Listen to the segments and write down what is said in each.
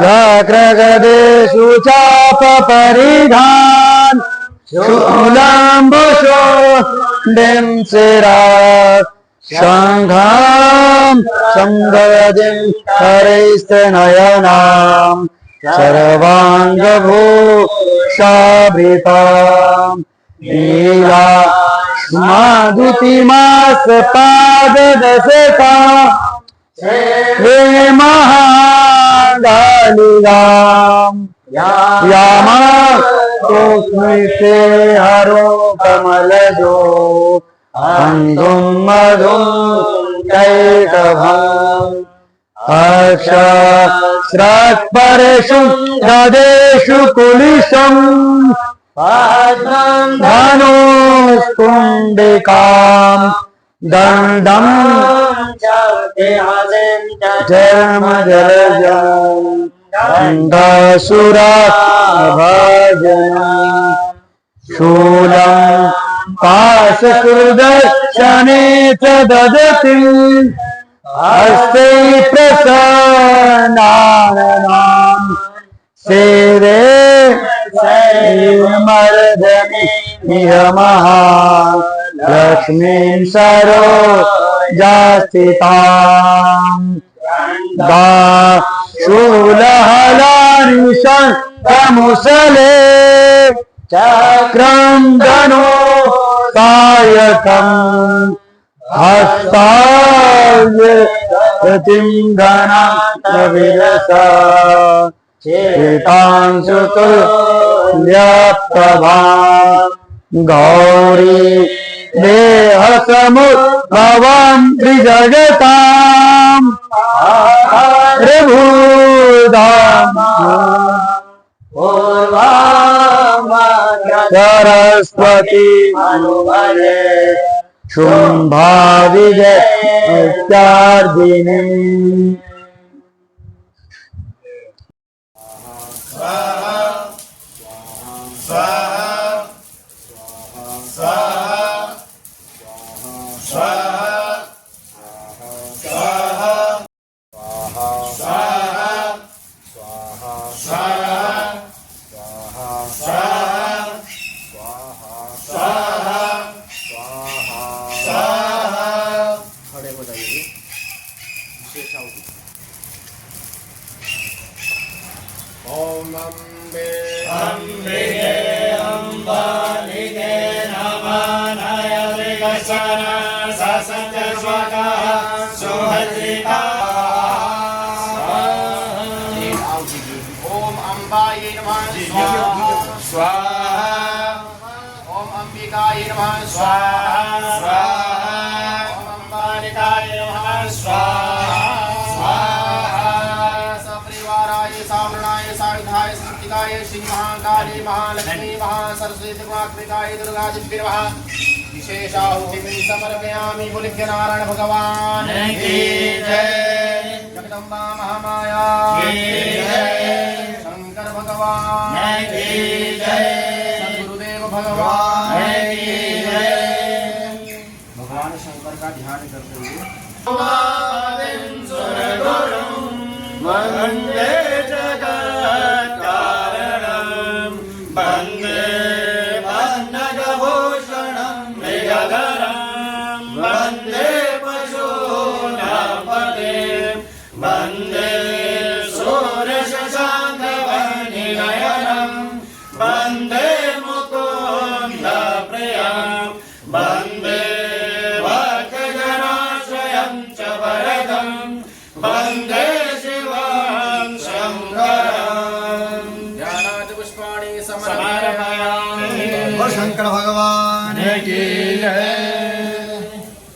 जाग्रगदेषु चाप परिधान शूलम्बुषो शिरात् शङ्घां संगदिं हरैस्तनयनां सर्वाङ्गभूषाभृतां नीला माधुतिमासपाददशका हे महागालिगाम् यामा स्मृते हरो कमलजो अन्धुं मधुं कैटभम् अक्षस्रात्परेषु ददेषु कुलिशम् धनुष्कुण्डिकाम् दण्डं जन्मजलजम् दण्डसुराभजनम् शूलं पाशकृदर्शने च ददतिम् हस्ते प्रसन्नानाम् सेवे मर्दने लक्ष्मीं सरोजास्थिताम् शूलहलानि शङ्खमुसले चक्रं धनो सायकम् हस्तायतिं घनाविलसा चेतांशुतुल्यप्रभां गौरी देहसमुद्भवां त्रिजगताम् ऋभुधाम् सरस्वती मनुवरे शुम्भाविजयार्दिनी महालक्ष्मी महासरस्वती गुणात्मिकाय दुर्गादिव्यर्वः विशेषाहुतिं समर्पयामि बुलिभ्य नारायण भगवान की जय जगदम्बा महामाया की जय शंकर भगवान की जय सद्गुरुदेव भगवान की जय। भगवान शंकर का ध्यान करते हुए वंदे जगत्कारणं वंदे पन्नगभूषणं मृगधरं वंदे पशूनां वंदे सूर्यशशाङ्कवह्निनयनं वंदे मुकुन्दप्रियं वंदे भक्तजनाश्रयं च वरदं वंदे शंकर भगवान की जय।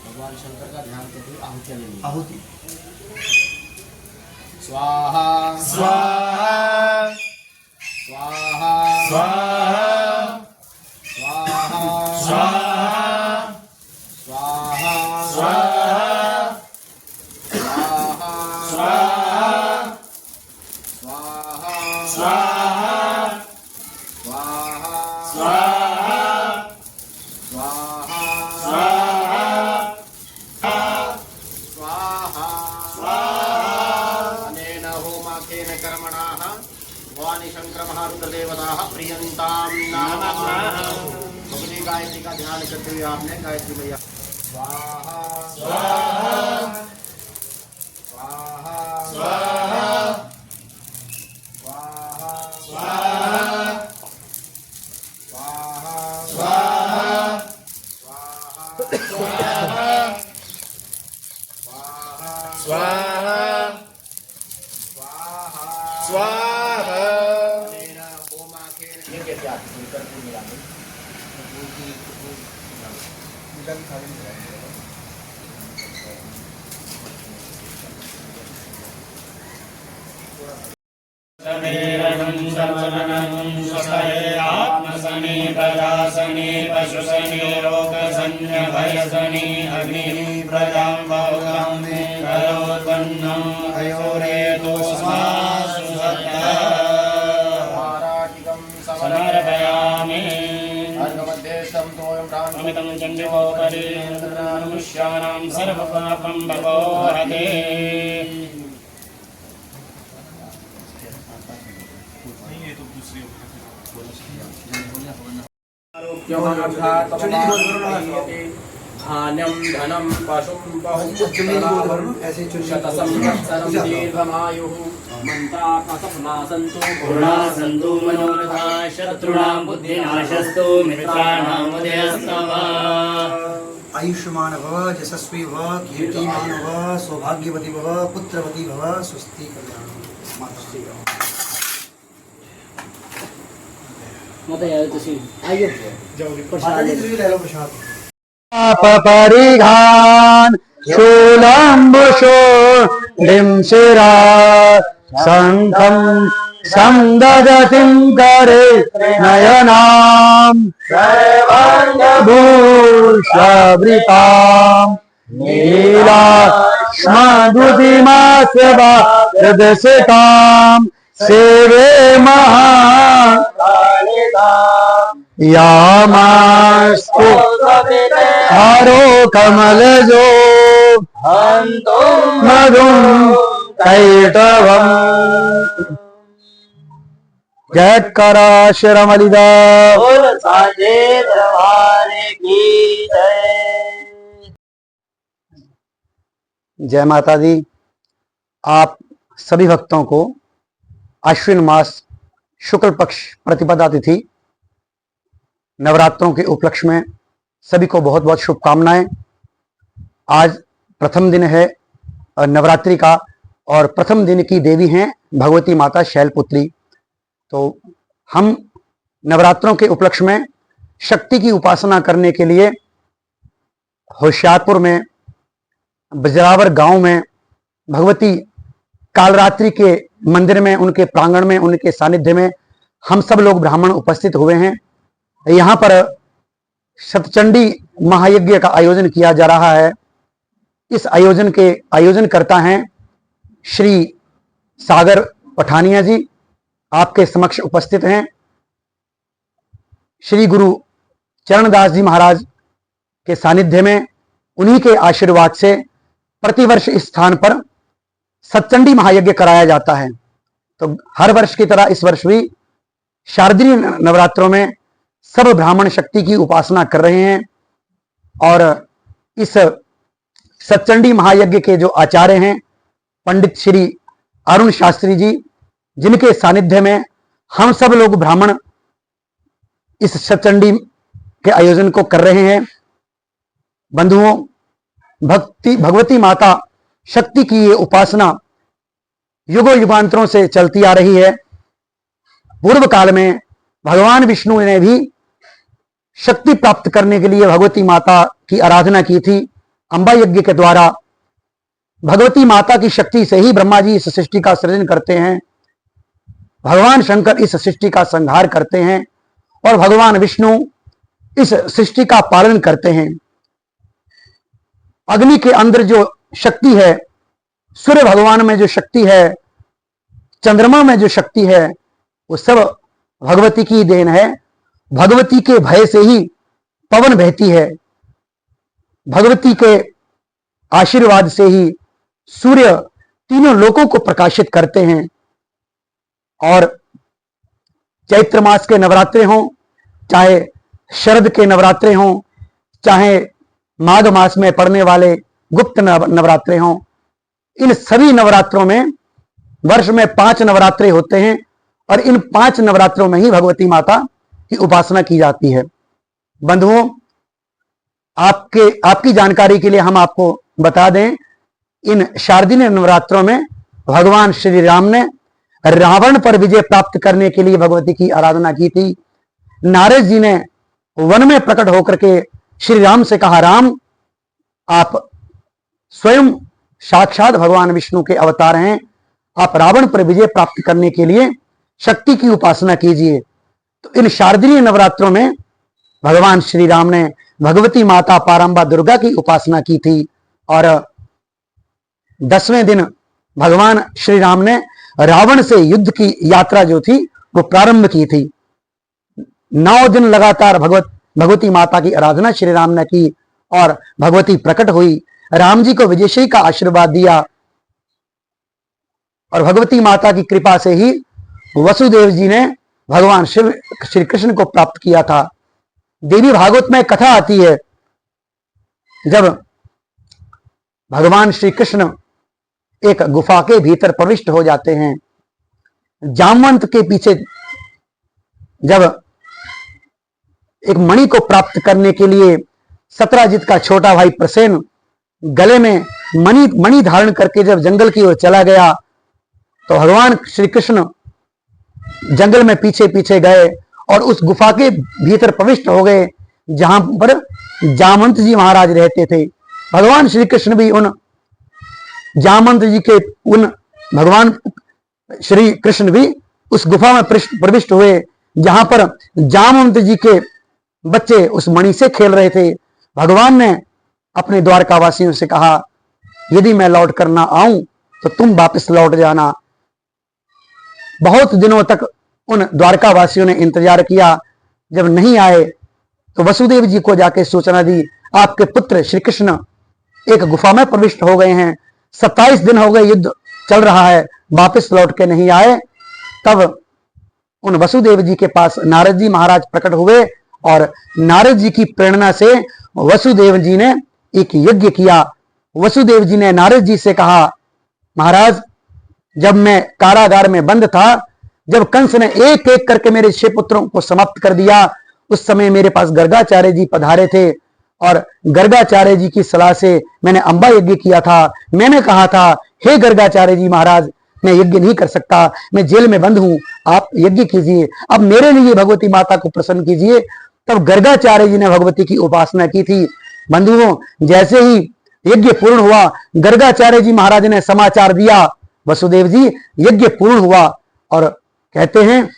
भगवान शंकर का ध्यान करते हुए आहुति लेंगे। आहुति स्वाहा स्वाहा स्वाहा स्वाहा स्वाहा स्वाहा स्वाहा होमाख्येन कर्मणाः भवानी शंकर महारुद्रदेवताः प्रियंतां नमः। भगवती गायत्री का ध्यान करते हुए आपने गायत्री मैया स्वाहा स्वाहा स्वाहा स्वाहा स्वाहा स्वाहा स्वाहा स्वाहा समीरणं सर्वननं स्वसये आत्मसने प्रजासने पशुसने रोगसंज्ञभयसने अग्निः प्रजां बहुगां मे करोत्पन्नम् अयोरेतोऽस्मासु सत्तः समर्पयामि अमितं चन्द्रिकोपरि मनुष्याणां सर्वपापं भवोहते धान्यं धनं पशुं शतसंवत्सरं दीर्घमायुः मन्त्रात्मकफला सन्तु पूर्णा सन्तु मनोरथा शत्रूणां बुद्धिनाशस्तु मित्राणां उदयस्तव। आयुष्मान भव, यशस्वी भव, कीर्तिमान भव, सौभाग्यवती भव, पुत्रवती भव, स्वस्ति कल्याण। परिघान शूलम्बुषो डिंशिरा शंखं संददतिं करे नयनां सर्वाङ्गभूषावृतां नीलाक्ष्मदुतिमास्यवादसितां सेवे यामास्तु हरो कमलजो मधुं कैटवम्। जयकरा शिरमलिदा साजे दरबार की जय। जय माता दी। आप सभी भक्तों को अश्विन मास शुक्ल पक्ष प्रतिपदा तिथि नवरात्रों के उपलक्ष्य में सभी को बहुत बहुत शुभकामनाएं। आज प्रथम दिन है नवरात्रि का और प्रथम दिन की देवी हैं भगवती माता शैलपुत्री। तो हम नवरात्रों के उपलक्ष्य में शक्ति की उपासना करने के लिए होशियारपुर में बजरावर गांव में भगवती कालरात्रि के मंदिर में, उनके प्रांगण में, उनके सानिध्य में हम सब लोग ब्राह्मण उपस्थित हुए हैं। यहाँ पर शतचंडी महायज्ञ का आयोजन किया जा रहा है। इस आयोजन के आयोजनकर्ता हैं श्री सागर पठानिया जी, आपके समक्ष उपस्थित हैं। श्री गुरु चरणदास जी महाराज के सानिध्य में, उन्हीं के आशीर्वाद से प्रतिवर्ष इस स्थान पर सतचंडी महायज्ञ कराया जाता है। तो हर वर्ष की तरह इस वर्ष भी शारदीय नवरात्रों में सब ब्राह्मण शक्ति की उपासना कर रहे हैं। और इस सतचंडी महायज्ञ के जो आचार्य हैं पंडित श्री अरुण शास्त्री जी, जिनके सानिध्य में हम सब लोग ब्राह्मण इस सतचंडी के आयोजन को कर रहे हैं। बंधुओं, भगवती माता शक्ति की ये उपासना युगों युगांतरों से चलती आ रही है। पूर्व काल में भगवान विष्णु ने भी शक्ति प्राप्त करने के लिए भगवती माता की आराधना की थी। अंबा यज्ञ के द्वारा भगवती माता की शक्ति से ही ब्रह्मा जी इस सृष्टि का सृजन करते हैं, भगवान शंकर इस सृष्टि का संहार करते हैं और भगवान विष्णु इस सृष्टि का पालन करते हैं। अग्नि के अंदर जो शक्ति है, सूर्य भगवान में जो शक्ति है, चंद्रमा में जो शक्ति है, वो सब भगवती की देन है। भगवती के भय से ही पवन बहती है, भगवती के आशीर्वाद से ही सूर्य तीनों लोकों को प्रकाशित करते हैं। और चैत्र मास के नवरात्रे हों, चाहे शरद के नवरात्रे हों, चाहे माघ मास में पड़ने वाले गुप्त नवरात्रे हों, इन सभी नवरात्रों में वर्ष में 5 नवरात्रे होते हैं और इन 5 नवरात्रों में ही भगवती माता की उपासना की जाती है। बंधुओं, आपकी जानकारी के लिए हम आपको बता दें, इन शारदीय नवरात्रों में भगवान श्री राम ने रावण पर विजय प्राप्त करने के लिए भगवती की आराधना की थी। नारद जी ने वन में प्रकट होकर के श्री राम से कहा, राम आप स्वयं साक्षात भगवान विष्णु के अवतार हैं, आप रावण पर विजय प्राप्त करने के लिए शक्ति की उपासना कीजिए। तो इन शारदीय नवरात्रों में भगवान श्री राम ने भगवती माता पारंबा दुर्गा की उपासना की थी और 10वें दिन भगवान श्री राम ने रावण से युद्ध की यात्रा जो थी वो प्रारंभ की थी। 9 दिन लगातार भगवती माता की आराधना श्री राम ने की और भगवती प्रकट हुई, राम जी को विजयशी का आशीर्वाद दिया और भगवती माता की कृपा से ही वसुदेव जी ने भगवान शिव श्री कृष्ण को प्राप्त किया था। देवी भागवत में कथा आती है, जब भगवान श्री कृष्ण एक गुफा के भीतर प्रविष्ट हो जाते हैं, जामवंत के पीछे जब एक मणि को प्राप्त करने के लिए सत्राजित का छोटा भाई प्रसेन गले में मणि धारण करके जब जंगल की ओर चला गया, तो भगवान श्री कृष्ण जंगल में पीछे पीछे गए और उस गुफा के भीतर प्रविष्ट हो गए जहां पर जामवंत जी महाराज रहते थे। भगवान श्री कृष्ण भी उन जामवंत जी के भगवान श्री कृष्ण भी उस गुफा में प्रविष्ट हुए जहां पर जामवंत जी के बच्चे उस मणि से खेल रहे थे। भगवान ने अपने द्वारकावासियों से कहा, यदि मैं लौट कर ना आऊं तो तुम वापस लौट जाना। बहुत दिनों तक उन द्वारकावासियों ने इंतजार किया, जब नहीं आए तो वसुदेव जी को जाके सूचना दी, आपके पुत्र श्री कृष्ण एक गुफा में प्रविष्ट हो गए हैं, 27 दिन हो गए युद्ध चल रहा है, वापस लौट के नहीं आए। तब उन वसुदेव जी के पास नारद जी महाराज प्रकट हुए और नारद जी की प्रेरणा से वसुदेव जी ने एक यज्ञ किया। वसुदेव जी ने नारद जी से कहा, महाराज जब मैं कारागार में बंद था, जब कंस ने एक एक करके मेरे 6 पुत्रों को समाप्त कर दिया, उस समय मेरे पास गर्गाचार्य जी पधारे थे और गर्गाचार्य जी की सलाह से मैंने अंबा यज्ञ किया था। मैंने कहा था, हे गर्गाचार्य जी महाराज, मैं यज्ञ नहीं कर सकता, मैं जेल में बंद हूं, आप यज्ञ कीजिए, अब मेरे लिए भगवती माता को प्रसन्न कीजिए। तब गर्गाचार्य जी ने भगवती की उपासना की थी। बंधुओं, जैसे ही यज्ञ पूर्ण हुआ, गर्गाचार्य जी महाराज ने समाचार दिया, वसुदेव जी यज्ञ पूर्ण हुआ, और कहते हैं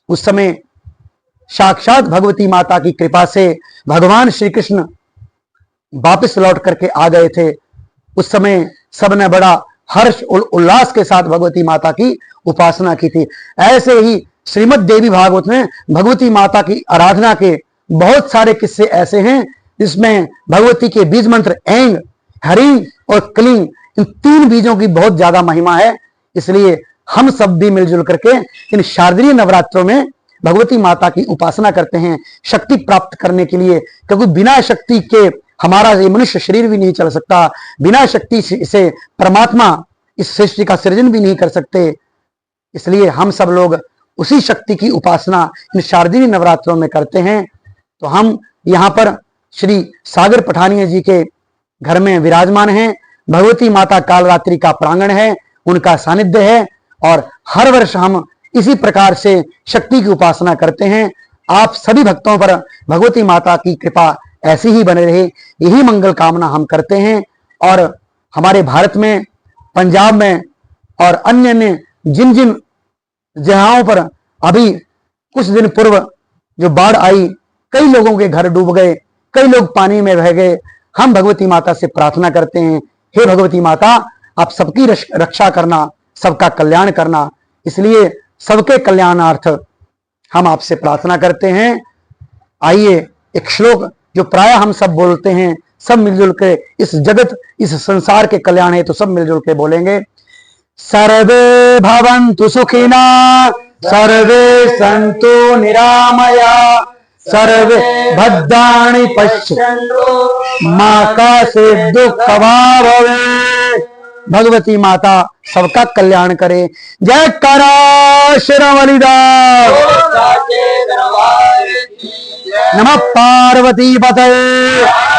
उस समय साक्षात भगवती माता की कृपा से भगवान श्री कृष्ण वापस लौट करके आ गए थे। उस समय सबने बड़ा हर्ष उल्लास के साथ भगवती माता की उपासना की थी। ऐसे ही श्रीमद् देवी भागवत में भगवती माता की आराधना के बहुत सारे किस्से ऐसे हैं जिसमें भगवती के बीज मंत्र ऐंग, हरिंग और क्लीं, इन 3 बीजों की बहुत ज्यादा महिमा है। इसलिए हम सब भी मिलजुल करके इन शारदीय नवरात्रों में भगवती माता की उपासना करते हैं शक्ति प्राप्त करने के लिए, क्योंकि बिना शक्ति के हमारा ये मनुष्य शरीर भी नहीं चल सकता, बिना शक्ति से परमात्मा इस सृष्टि का सृजन भी नहीं कर सकते। इसलिए हम सब लोग उसी शक्ति की उपासना इन शारदीय नवरात्रों में करते हैं। तो हम यहाँ पर श्री सागर पठानिया जी के घर में विराजमान हैं। भगवती माता कालरात्रि का प्रांगण है, उनका सानिध्य है, और हर वर्ष हम इसी प्रकार से शक्ति की उपासना करते हैं। आप सभी भक्तों पर भगवती माता की कृपा ऐसी ही बने रहे, यही मंगल कामना हम करते हैं। और हमारे भारत में, पंजाब में और अन्य अन्य जिन जिन जगहों पर अभी कुछ दिन पूर्व जो बाढ़ आई, कई लोगों के घर डूब गए, कई लोग पानी में बह गए, हम भगवती माता से प्रार्थना करते हैं, हे भगवती माता आप सबकी रक्षा करना, सबका कल्याण करना। इसलिए सबके कल्याणार्थ हम आपसे प्रार्थना करते हैं। आइए एक श्लोक जो प्राय हम सब बोलते हैं, सब मिलजुल के इस जगत, इस संसार के कल्याण है तो सब मिलजुल के बोलेंगे। सर्वे भवन्तु सुखिना सर्वे सन्तु निरामया सर्वे भद्राणि पश्यन्तु मां कश्चित् दुःखभाग् भवेत्। भगवती माता सबका कल्याण करे। जय करा शिरोमणिदास। साचे दरबार की जय। नमः पार्वती पतये।